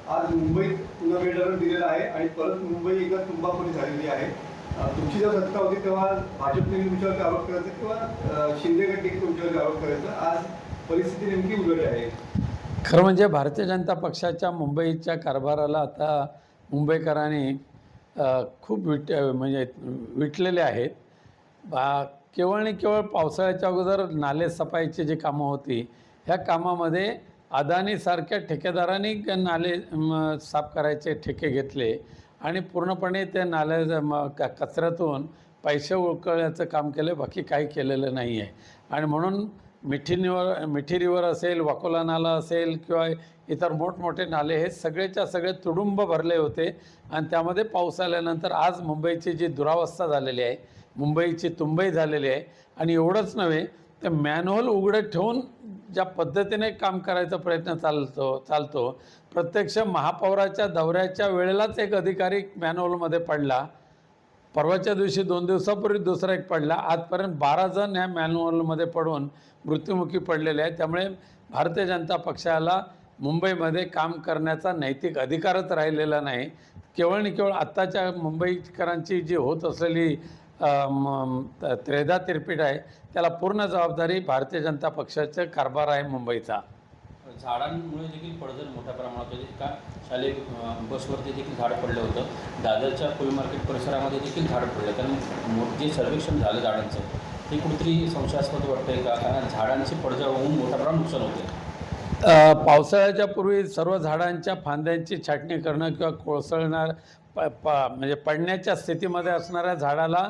आज मुंबईत पुन्हा बिल्डर दिलेला आहे आणि परत मुंबई एकदा तुंबाखोरी झालेली आहे। तुमची जेव्हा सत्ता होती तेव्हा भाजपने तुमच्यावर आरोप करायचा किंवा शिंदे गटाने तुमच्यावर आरोप करायचा, आज परिस्थिती नेमकी उलट आहे। खरं म्हणजे भारतीय जनता पक्षाच्या मुंबईच्या कारभाराला आता मुंबईकरांनी खूप म्हणजे विटलेले आहेत। केवळ आणि केवळ पावसाळ्याच्या अगोदर नाले सफाईची जी कामं होती, ह्या कामामध्ये अदानीसारख्या ठेकेदारांनी नाले साफ करायचे ठेके घेतले आणि पूर्णपणे ते कचऱ्यातून पैसे उकळण्याचं काम केलं, बाकी काही केलेलं नाही आहे। आणि म्हणून मिठी रिव्हर असेल, वाकोला नाला असेल किंवा इतर मोठमोठे नाले हे सगळेच्या सगळे तुडुंब भरले होते आणि त्यामध्ये पाऊस आल्यानंतर आज मुंबईची जी दुरावस्था झालेली आहे, मुंबईची तुंबई झालेली आहे। आणि एवढंच नव्हे तर मॅनहोल उघडे ठेवून ज्या पद्धतीने काम करायचा प्रयत्न चालतो प्रत्यक्ष महापौराच्या दौऱ्याच्या वेळेलाच एक अधिकारी मॅनहोलमध्ये पडला, परवाच्या दिवशी 2 दिवसापूर्वी दुसरा एक पडला, आजपर्यंत 12 जण ह्या मॅनहोलमध्ये पडून मृत्युमुखी पडलेले आहेत। त्यामुळे भारतीय जनता पक्षाला मुंबईमध्ये काम करण्याचा नैतिक अधिकारच राहिलेला नाही। केवळ आणि केवळ आत्ताच्या मुंबईकरांची जी होत असलेली त्रेधा तिरपीट आहे, त्याला पूर्ण जबाबदारी भारतीय जनता पक्षाचा कारभार आहे मुंबईचा। झाडांमुळे देखील पडझड मोठ्या प्रमाणात होते का? शालेय बसवरती देखील झाड पडलं होतं, दादरच्या फुल मार्केट परिसरामध्ये देखील झाड पडलं, कारण जे सर्वेक्षण झालं झाडांचं हे कुठेतरी संशयास्पद वाटतंय का? कारण झाडांची पडझड होऊन मोठ्या प्रमाणात नुकसान होते। पावसाळ्याच्या पूर्वी सर्व झाडांच्या फांद्यांची छाटणी करणं किंवा कोसळणार म्हणजे पडण्याच्या स्थितीमध्ये असणाऱ्या झाडाला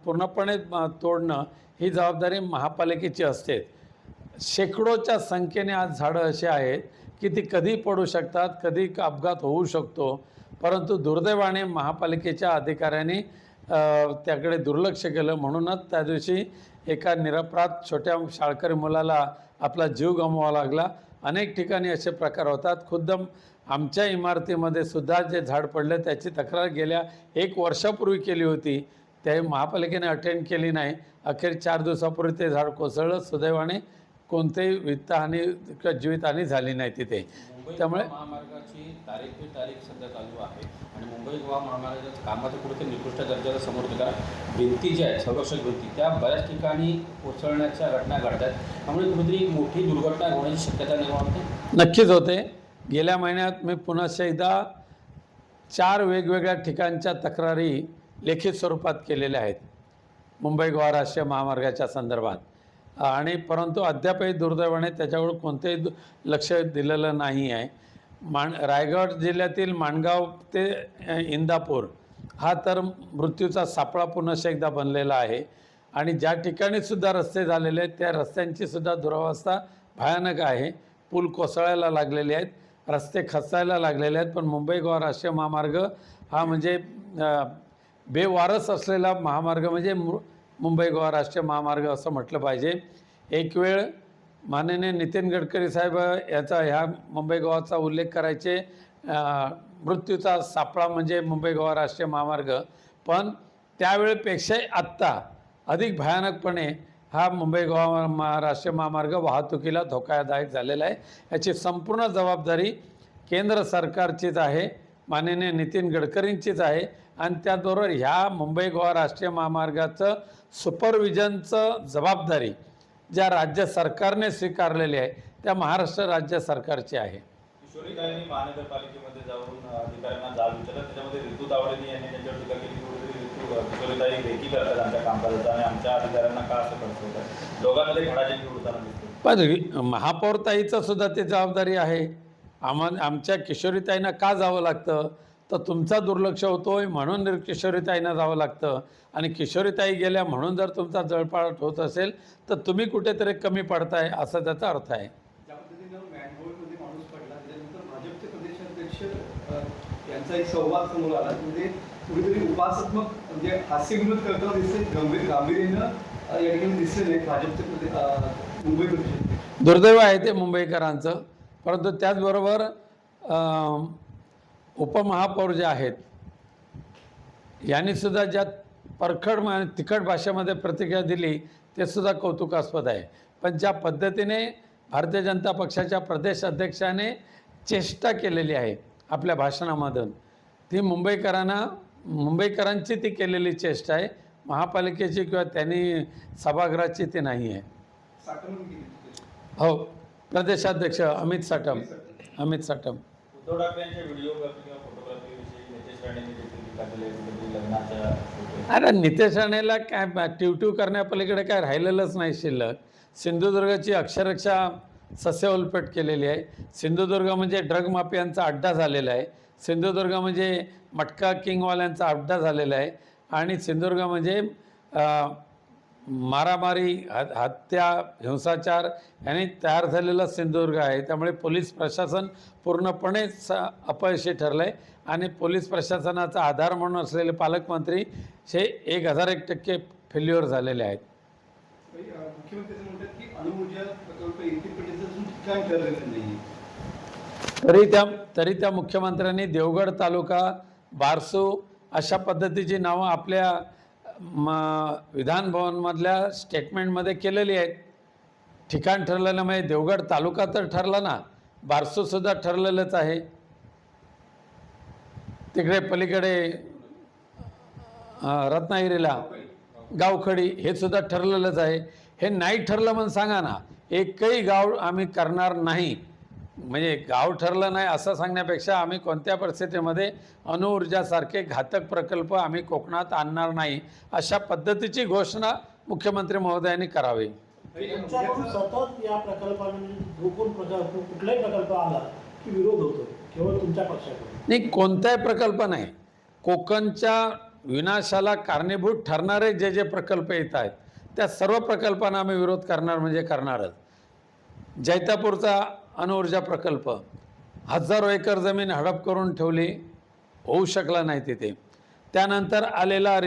पूर्णपणे तोडणं ही जबाबदारी महापालिकेची असते। शेकडोच्या संख्येने आज झाडं अशी आहेत की ती कधी पडू शकतात, कधी अपघात होऊ शकतो, परंतु दुर्दैवाने महापालिकेच्या अधिकाऱ्यांनी त्याकडे दुर्लक्ष केलं। म्हणूनच त्या दिवशी एका निरपराध छोट्या शाळकरी मुलाला आपला जीव गमवावा लागला। अनेक ठिकाणी असे प्रकार होतात। खुद्द आमच्या इमारतीमध्ये सुद्धा जे झाड पडले त्याची तक्रार गेल्या 1 वर्षापूर्वी केली होती, ते महापालिकेने अटेंड केली नाही। अखेर 4 दिवसापूर्वी ते झाड कोसळलं। सुदैवाने कोणतेही वित्तहानी किंवा जीवितहानी झाली नाही तिथे। त्यामुळे महामार्गाची तारीख सध्या चालू आहे आणि मुंबई गोवा महामार्गाच्या कामाचं कुठेतरी निकृष्ट दर्जाला समोर येतं, कारण भिंती ज्या आहेत संरक्षक भिंती त्या बऱ्याच ठिकाणी कोसळण्याच्या घटना घडतात, त्यामुळे कुठेतरी मोठी दुर्घटना होण्याची शक्यता निर्माण होते। नक्कीच होते। गेल्या महिन्यात मी पुन्हा एकदा 4 वेगवेगळ्या ठिकाणच्या तक्रारी लेखी स्वरूपात केलेल्या आहेत मुंबई गोवा राष्ट्रीय महामार्गाच्या संदर्भात, आणि परंतु अद्यापही दुर्दैवाने त्याच्यावर कोणतेही लक्ष दिलेलं नाही आहे। रायगड जिल्ह्यातील माणगाव ते इंदापूर हा तर मृत्यूचा सापळा पुन्हा एकदा बनलेला आहे आणि ज्या ठिकाणीसुद्धा रस्ते झालेले आहेत त्या रस्त्यांचीसुद्धा दुरावस्था भयानक आहे। पूल कोसळायला लागलेले आहेत, रस्ते खचायला लागलेले आहेत, पण मुंबई गोवा राष्ट्रीय महामार्ग हा म्हणजे बेवारस असलेला महामार्ग म्हणजे मुंबई गोवा राष्ट्रीय महामार्ग असं म्हटलं पाहिजे। एक वेळ माननीय नितीन गडकरी साहेब ह्या मुंबई गोवाचा उल्लेख करायचे, मृत्यूचा सापळा म्हणजे मुंबई गोवा राष्ट्रीय महामार्ग, पण त्यावेळेपेक्षाही आत्ता अधिक भयानकपणे हा मुंबई गोवा राष्ट्रीय महामार्ग वाहतुकीला धोकादायक झालेला आहे। याची संपूर्ण जबाबदारी केंद्र सरकारचीच आहे, माननीय नितीन गडकरींचीच आहे आणि त्याचबरोबर ह्या मुंबई गोवा राष्ट्रीय महामार्गाचं सुपरविजनचं जबाबदारी ज्या राज्य सरकारने स्वीकारलेली आहे त्या महाराष्ट्र राज्य सरकारची आहे। किशोरीताईंनी महानगरपालिकेमध्ये जाऊन अधिकाऱ्यांना जाब विचारला, त्याच्यामध्ये ऋतू तावडे यांनी त्यांच्यावर टीका केली, किशोरीताई रेकी करतात आमच्या कामकाजाचा आणि आमच्या अधिकाऱ्यांना का असं करत होतं, दोघांमध्ये खडाजंगी उडताना दिसते। पण महापौरताईचं सुद्धा ते जबाबदारी आहे। आमच्या किशोरीताईंना का जावं लागतं, तर तुमचा दुर्लक्ष होतोय म्हणून किशोरीताईंना जावं लागतं, आणि किशोरीताई गेल्या म्हणून जर तुमचा जळपाट होत असेल तर तुम्ही कुठेतरी कमी पडताय असा त्याचा अर्थ आहे। ज्या पद्धतीनं मॅनहोलमध्ये माणूस पडला त्यानंतर भाजपचे प्रदेशाध्यक्ष यांचा एक संवाद समोर आला, म्हणजे कुठेतरी उपासनात्मक म्हणजे हास्यविनोद करताना दिसते, गांभीर्यानं या ठिकाणी दिसले नाही भाजपचे मुंबई प्रदेशाध्यक्ष। दुर्दैव आहे ते मुंबईकरांचं, परंतु त्याचबरोबर उपमहापौर जे आहेत यांनीसुद्धा ज्या परखड तिखट भाषेमध्ये प्रतिक्रिया दिली ते सुद्धा कौतुकास्पद आहे। पण ज्या पद्धतीने भारतीय जनता पक्षाच्या प्रदेश अध्यक्षाने चेष्टा केलेली आहे आपल्या भाषणामधून, ती मुंबईकरांची ती केलेली चेष्टा आहे, महापालिकेची किंवा त्यांनी सभागृहाची ती नाही आहे. साठवणूक केली. हो, प्रदेशाध्यक्ष अमित साटम. उद्धव ठाकरेंच्या व्हिडिओग्राफी किंवा फोटोग्राफीविषयी नितेश राणेंनी देखील टीका केली आहे. कुठेतरी लग्नाच्या अरे नितेश राणेला काय ट्यूट्यू करण्यापलीकडे काय राहिलेलंच नाही शिल्लक. सिंधुदुर्गची अक्षरशः सस्य उलपट केलेली आहे. सिंधुदुर्ग म्हणजे ड्रग माफियांचा अड्डा झालेला आहे. सिंधुदुर्ग म्हणजे मटका किंगवाल्यांचा अड्डा झालेला आहे. आणि सिंधुदुर्ग म्हणजे मारामारी, हत्या, हिंसाचार यांनी तयार झालेला सिंधुदुर्ग आहे. त्यामुळे पोलीस प्रशासन पूर्णपणे अपयशी ठरलं आहे. आणि पोलीस प्रशासनाचा आधार म्हणून असलेले पालकमंत्री हे 1001% फेल्युअर झालेले आहेत. मुख्यमंत्री असं म्हणतात की अणुऊर्जा प्रकल्प इंडिपेंडन्स अजून ठिकाण ठरलेलं नाही. तरी त्या मुख्यमंत्र्यांनी देवगड तालुका, बारसू अशा पद्धतीची नावं आपल्या विधान भवनमधल्या स्टेटमेंटमध्ये केलेली आहेत. ठिकाण ठरलेलं म्हणजे देवगड तालुका तर ठरला ना, बारसूसुद्धा ठरलेलंच आहे. तिकडे पलीकडे रत्नागिरीला गावखडी हे सुद्धा ठरलेलंच आहे. हे नाही ठरलं म्हणून सांगा ना, एकही गाव आम्ही करणार नाही. म्हणजे गाव ठरलं नाही असं सांगण्यापेक्षा आम्ही कोणत्या परिस्थितीमध्ये अणुऊर्जासारखे घातक प्रकल्प आम्ही कोकणात आणणार नाही अशा पद्धतीची घोषणा मुख्यमंत्री महोदयांनी करावी. तुमच्याकडून सतत या प्रकल्पाने कुठलाही प्रकल्प आला की विरोध होतो, केवळ तुमच्या पक्षाकडून नाही, कोणताही प्रकल्प नाही. कोकणच्या विनाशाला कारणीभूत ठरणारे जे जे प्रकल्प येत आहेत त्या सर्व प्रकल्पांना आम्ही विरोध करणार म्हणजे करणारच. जैतापूरचा अणुऊर्जा प्रकल्प 1000 एकर जमीन हडप करून ठेवली, होऊ शकला नाही तिथे. त्यानंतर आलेला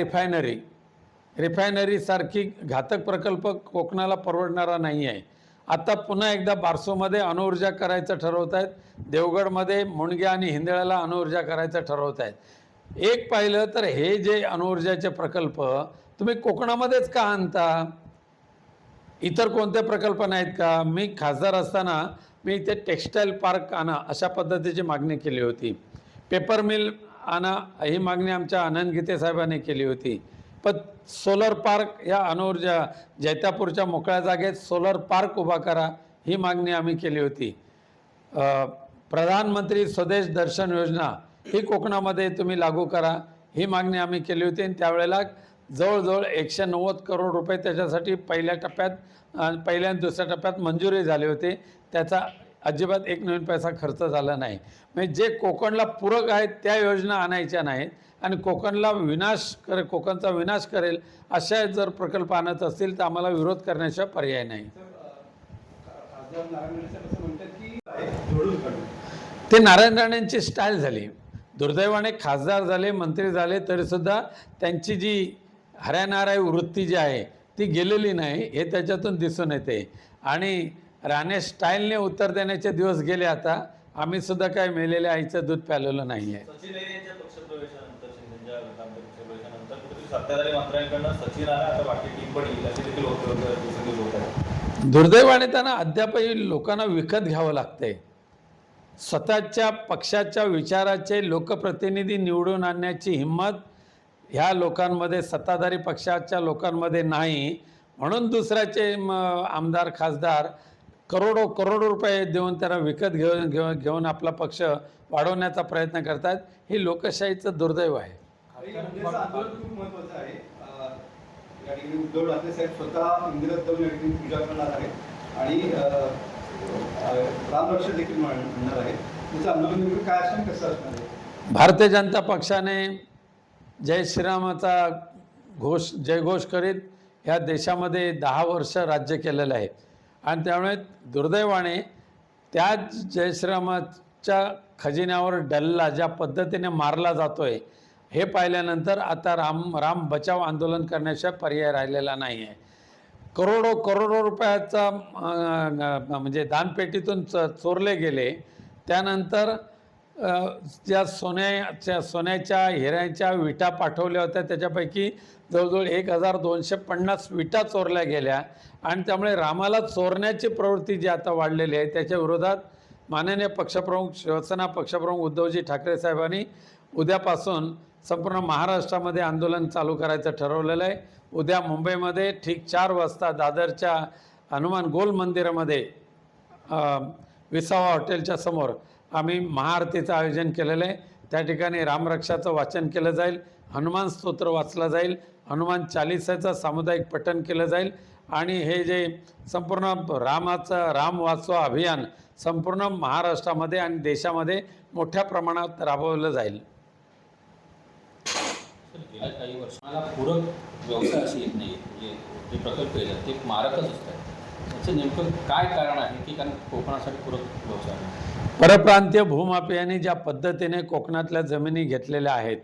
रिफायनरीसारखी घातक प्रकल्प कोकणाला परवडणारा नाही आहे. आता पुन्हा एकदा बारसूमध्ये अणुऊर्जा करायचं ठरवत आहेत. देवगडमध्ये मुणग्या आणि हिंदळ्याला अणुऊर्जा करायचं ठरवत आहेत. एक पाहिलं तर हे जे अणुऊर्जाचे प्रकल्प तुम्ही कोकणामध्येच का आणता? इतर कोणते प्रकल्प नाहीत का? मी खासदार असताना मी इथे टेक्स्टाईल पार्क आणा अशा पद्धतीची मागणी केली होती. पेपर मिल आणा ही मागणी आमच्या आनंद गीते साहेबांनी केली होती. पण सोलर पार्क या अणुऊर्जा जैतापूरच्या मोकळ्या जागेत सोलर पार्क उभा करा ही मागणी आम्ही केली होती. प्रधानमंत्री स्वदेश दर्शन योजना ही कोकणामध्ये तुम्ही लागू करा ही मागणी आम्ही केली होती. आणि त्यावेळेला जवळजवळ 190 करोड रुपये त्याच्यासाठी पहिल्या आणि दुसऱ्या टप्प्यात मंजुरी झाली होती. त्याचा अजिबात एक नवीन पैसा खर्च झाला नाही. म्हणजे जे कोकणला पूरक आहेत त्या योजना आणायच्या नाहीत आणि कोकणचा विनाश करेल अशा जर प्रकल्प आणत असतील तर आम्हाला विरोध करण्याशिवाय पर्याय नाही. खासदार नारायण राणे साहेब असं म्हणतात की जोडून काढू. ते नारायण राणेंची स्टाईल झाली. दुर्दैवाने खासदार झाले, मंत्री झाले तरीसुद्धा त्यांची जी हऱ्यानाराय वृत्ती जी आहे ती गेलेली नाही हे त्याच्यातून दिसून येते. आणि राणे स्टाईलने उत्तर देण्याचे दिवस गेले. आता आम्ही सुद्धा काय मेलेल्या आईचं दूध प्यालेलं नाही आहे. सचिन अहिर यांच्या पक्षप्रवेशानंतर, शिंदेच्या पक्षप्रवेशानंतर कुठेतरी सत्ताधारी मंत्र्यांकडनं सचिन आला आता बाकी टीम पण येईल असे देखील होत आहे. दुर्दैवाने त्यांना अद्यापही लोकांना विकत घ्यावं लागतंय. स्वतःच्या पक्षाच्या विचाराचे लोकप्रतिनिधी निवडून आणण्याची हिंमत ह्या लोकांमध्ये, सत्ताधारी पक्षाच्या लोकांमध्ये नाही. म्हणून दुसऱ्याचे आमदार खासदार करोडो रुपये देऊन त्यांना विकत घेऊन आपला पक्ष वाढवण्याचा प्रयत्न करतात. ही लोकशाहीचं दुर्दैव आहे. उद्याचं आंदोलन खूप महत्त्वाचं आहे. या ठिकाणी उद्धव ठाकरे साहेब स्वतः मंदिरात जाऊन या ठिकाणी पूजा करणार आहेत आणि रामरक्षा देखील म्हणणार आहेत. त्याचं आंदोलन नेमकं काय असणार, कसं असणार आहे? भारतीय जनता पक्षाने जय श्रीरामाचा जयघोष करीत ह्या देशामध्ये 10 वर्ष राज्य केलेलं आहे. आणि त्यामुळे दुर्दैवाने त्याच जय श्रीरामाच्या खजिन्यावर डल्ला ज्या पद्धतीने मारला जातोय हे पाहिल्यानंतर आता राम बचाव आंदोलन करण्याशिवाय पर्याय राहिलेला नाही आहे. करोडो रुपयाचा म्हणजे दानपेटीतून चोरले गेले. त्यानंतर ज्या सोन्याच्या हिऱ्याच्या विटा पाठवल्या होत्या त्याच्यापैकी जवळजवळ 1250 विटा चोरल्या गेल्या. आणि त्यामुळे रामाला चोरण्याची प्रवृत्ती जी आता वाढलेली आहे त्याच्या विरोधात माननीय पक्षप्रमुख शिवसेना पक्षप्रमुख उद्धवजी ठाकरे साहेबांनी उद्यापासून संपूर्ण महाराष्ट्रामध्ये आंदोलन चालू करायचं ठरवलेलं आहे. उद्या मुंबईमध्ये ठीक 4 वाजता दादरच्या हनुमान गोल मंदिरामध्ये विसावा हॉटेलच्या समोर आम्ही महाआरतीचं आयोजन केलेलं आहे. त्या ठिकाणी रामरक्षाचं वाचन केलं जाईल, हनुमान स्तोत्र वाचलं जाईल, हनुमान चालिसाचं सामुदायिक पठण केलं जाईल आणि हे जे संपूर्ण राम वाचवा अभियान संपूर्ण महाराष्ट्रामध्ये आणि देशामध्ये मोठ्या प्रमाणात राबवलं जाईल. तर गेल्या काही वर्षाला पूरक व्यवसाय असे येत नाही, म्हणजे जे प्रकल्प येतात ते मारकच असतात. त्याचं नेमकं काय कारण आहे की कारण कोकणासाठी पूरक व्यवसाय आहे? परप्रांतीय भूमाफियांनी ज्या पद्धतीने कोकणातल्या जमिनी घेतलेल्या आहेत,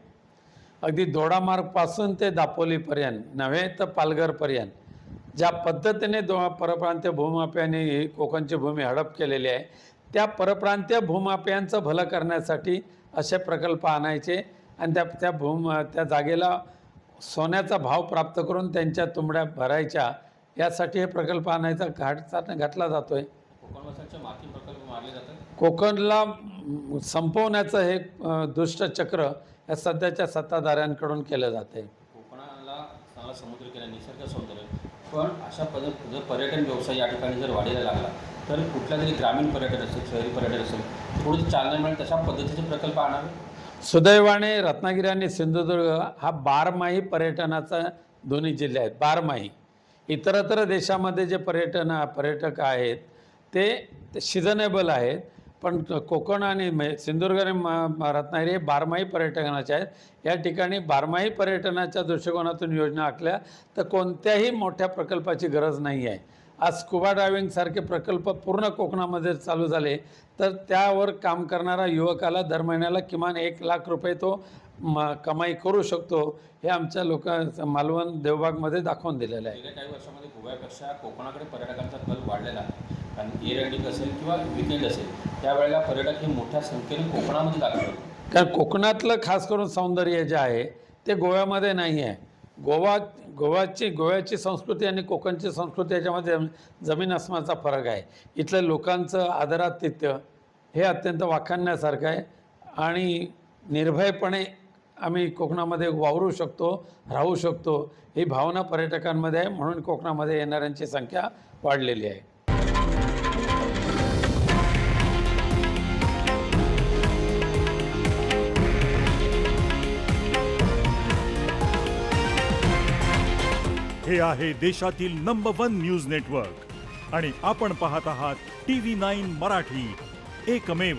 अगदी दोडामार्गपासून ते दापोलीपर्यंत नव्हे तर पालघरपर्यंत ज्या पद्धतीने परप्रांतीय भूमाफियांनी कोकणची भूमी हडप केलेली आहे, त्या परप्रांतीय भूमाफियांचं भलं करण्यासाठी असे प्रकल्प आणायचे आणि त्या जागेला सोन्याचा भाव प्राप्त करून त्यांच्या तुंबड्या भरायच्या, यासाठी हे प्रकल्प आणायचा घातला जातो आहे. कोकणवासांच्या माती प्रकल्प मारले जातात. कोकणला संपवण्याचं हे दुष्टचक्र या सध्याच्या सत्ताधाऱ्यांकडून केलं जातं आहे. कोकणाला चांगला समुद्रकिनारा, निसर्ग सौंदर्य, पण अशा जर पर्यटन व्यवसाय या ठिकाणी जर वाढायला लागला तर कुठल्या तरी ग्रामीण पर्यटन असेल, शहरी पर्यटन असेल, पुढे चालना मिळेल तशा पद्धतीचे प्रकल्प आणावे. सुदैवाने रत्नागिरी आणि सिंधुदुर्ग हा 12माही पर्यटनाचा दोन्ही जिल्हे आहेत. 12माही. इतरत्र देशामध्ये जे पर्यटक आहेत ते सिझनेबल आहेत, पण कोकण आणि सिंधुदुर्ग आणि रत्नागिरी हे 12माही पर्यटनाचे आहेत. या ठिकाणी 12माही पर्यटनाच्या दृष्टिकोनातून योजना आखल्या तर कोणत्याही मोठ्या प्रकल्पाची गरज नाही आहे. आज स्कुबा डायव्हिंगसारखे प्रकल्प पूर्ण कोकणामध्ये चालू झाले तर त्यावर काम करणारा युवकाला दर महिन्याला किमान 1 लाख रुपये तो कमाई करू शकतो. हे आमच्या मालवण देवबागमध्ये दाखवून दिलेलं आहे. गेल्या काही वर्षामध्ये गोव्यापेक्षा कोकणाकडे पर्यटकांचा कल वाढलेला आहे. कारण एअर इंडिंग असेल किंवा विकेंड असेल त्यावेळेला पर्यटक हे मोठ्या संख्येने कोकणामध्ये दाखल होतात. कारण कोकणातलं खास करून सौंदर्य जे आहे ते गोव्यामध्ये नाही आहे. गोव्याची संस्कृती आणि कोकणची संस्कृती याच्यामध्ये जमीन आसमानाचा फरक आहे. इथल्या लोकांचं आदरातिथ्य हे अत्यंत वाखाणण्यासारखं आहे आणि निर्भयपणे आम्ही कोकणामध्ये वावरू शकतो, राहू शकतो, ही भावना पर्यटकांमध्ये आहे. म्हणून कोकणामध्ये येणाऱ्यांची संख्या वाढलेली आहे. हे आहे देशातील नंबर 1 न्यूज नेटवर्क आणि आपण पाहत आहात TV9 मराठी, एकमेव.